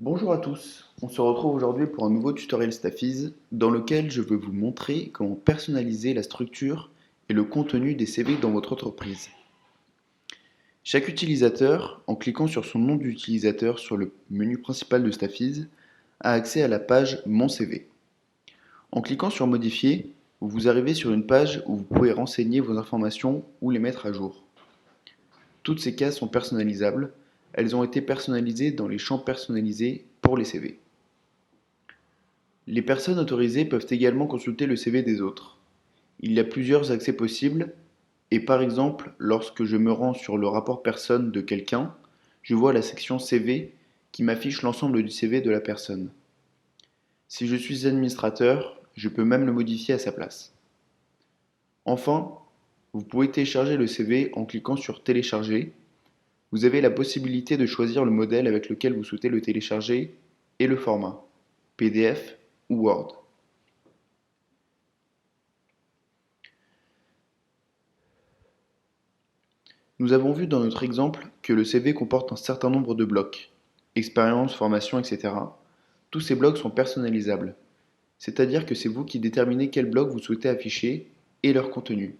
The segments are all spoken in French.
Bonjour à tous, on se retrouve aujourd'hui pour un nouveau tutoriel Staffies dans lequel je veux vous montrer comment personnaliser la structure et le contenu des CV dans votre entreprise. Chaque utilisateur, en cliquant sur son nom d'utilisateur sur le menu principal de Staffies, a accès à la page Mon CV. En cliquant sur Modifier, vous arrivez sur une page où vous pouvez renseigner vos informations ou les mettre à jour. Toutes ces cases sont personnalisables, elles ont été personnalisées dans les champs personnalisés pour les CV. Les personnes autorisées peuvent également consulter le CV des autres. Il y a plusieurs accès possibles, et par exemple, lorsque je me rends sur le rapport personne de quelqu'un, je vois la section CV qui m'affiche l'ensemble du CV de la personne. Si je suis administrateur, je peux même le modifier à sa place. Enfin, vous pouvez télécharger le CV en cliquant sur Télécharger. Vous avez la possibilité de choisir le modèle avec lequel vous souhaitez le télécharger et le format, PDF ou Word. Nous avons vu dans notre exemple que le CV comporte un certain nombre de blocs, expérience, formation, etc. Tous ces blocs sont personnalisables, c'est-à-dire que c'est vous qui déterminez quel bloc vous souhaitez afficher et leur contenu.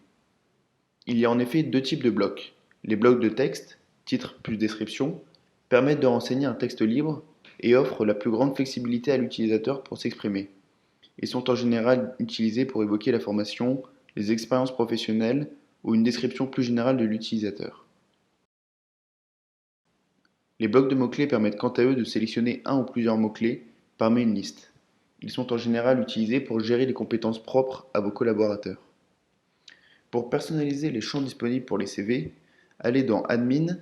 Il y a en effet deux types de blocs. Les blocs de texte, titre plus description, permettent de renseigner un texte libre et offrent la plus grande flexibilité à l'utilisateur pour s'exprimer, et sont en général utilisés pour évoquer la formation, les expériences professionnelles ou une description plus générale de l'utilisateur. Les blocs de mots-clés permettent quant à eux de sélectionner un ou plusieurs mots-clés parmi une liste. Ils sont en général utilisés pour gérer les compétences propres à vos collaborateurs. Pour personnaliser les champs disponibles pour les CV, allez dans Admin,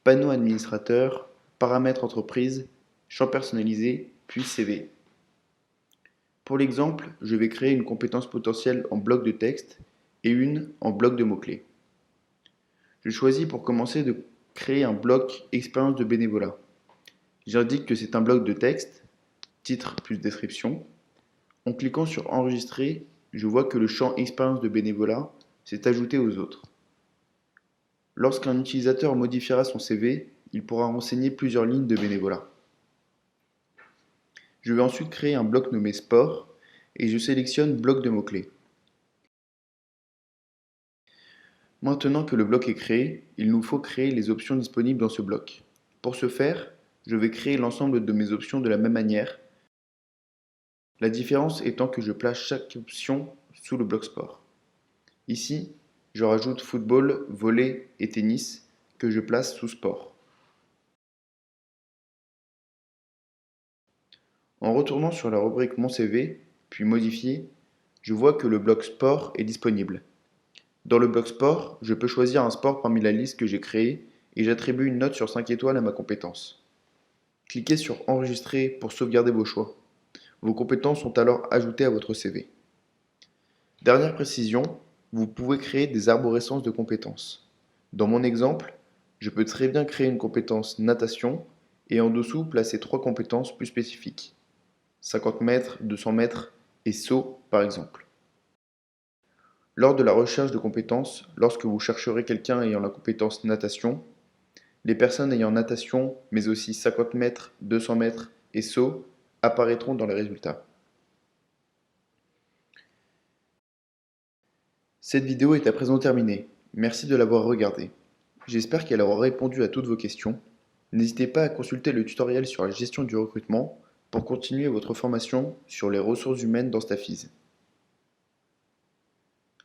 Panneau administrateur, Paramètres entreprise, Champs personnalisés, puis CV. Pour l'exemple, je vais créer une compétence potentielle en bloc de texte et une en bloc de mots-clés. Je choisis pour commencer de créer un bloc expérience de bénévolat. J'indique que c'est un bloc de texte, titre plus description. En cliquant sur Enregistrer, je vois que le champ expérience de bénévolat s'est ajouté aux autres. Lorsqu'un utilisateur modifiera son CV, il pourra renseigner plusieurs lignes de bénévolat. Je vais ensuite créer un bloc nommé Sport et je sélectionne bloc de mots-clés. Maintenant que le bloc est créé, il nous faut créer les options disponibles dans ce bloc. Pour ce faire, je vais créer l'ensemble de mes options de la même manière, la différence étant que je place chaque option sous le bloc sport. Ici, je rajoute football, volley et tennis que je place sous sport. En retournant sur la rubrique Mon CV, puis Modifier, je vois que le bloc sport est disponible. Dans le bloc sport, je peux choisir un sport parmi la liste que j'ai créée et j'attribue une note sur 5 étoiles à ma compétence. Cliquez sur Enregistrer pour sauvegarder vos choix. Vos compétences sont alors ajoutées à votre CV. Dernière précision, vous pouvez créer des arborescences de compétences. Dans mon exemple, je peux très bien créer une compétence natation et en dessous placer 3 compétences plus spécifiques. 50 mètres, 200 mètres et saut par exemple. Lors de la recherche de compétences, lorsque vous chercherez quelqu'un ayant la compétence natation, les personnes ayant natation, mais aussi 50 mètres, 200 mètres et saut apparaîtront dans les résultats. Cette vidéo est à présent terminée. Merci de l'avoir regardée. J'espère qu'elle aura répondu à toutes vos questions. N'hésitez pas à consulter le tutoriel sur la gestion du recrutement pour continuer votre formation sur les ressources humaines dans Staffies.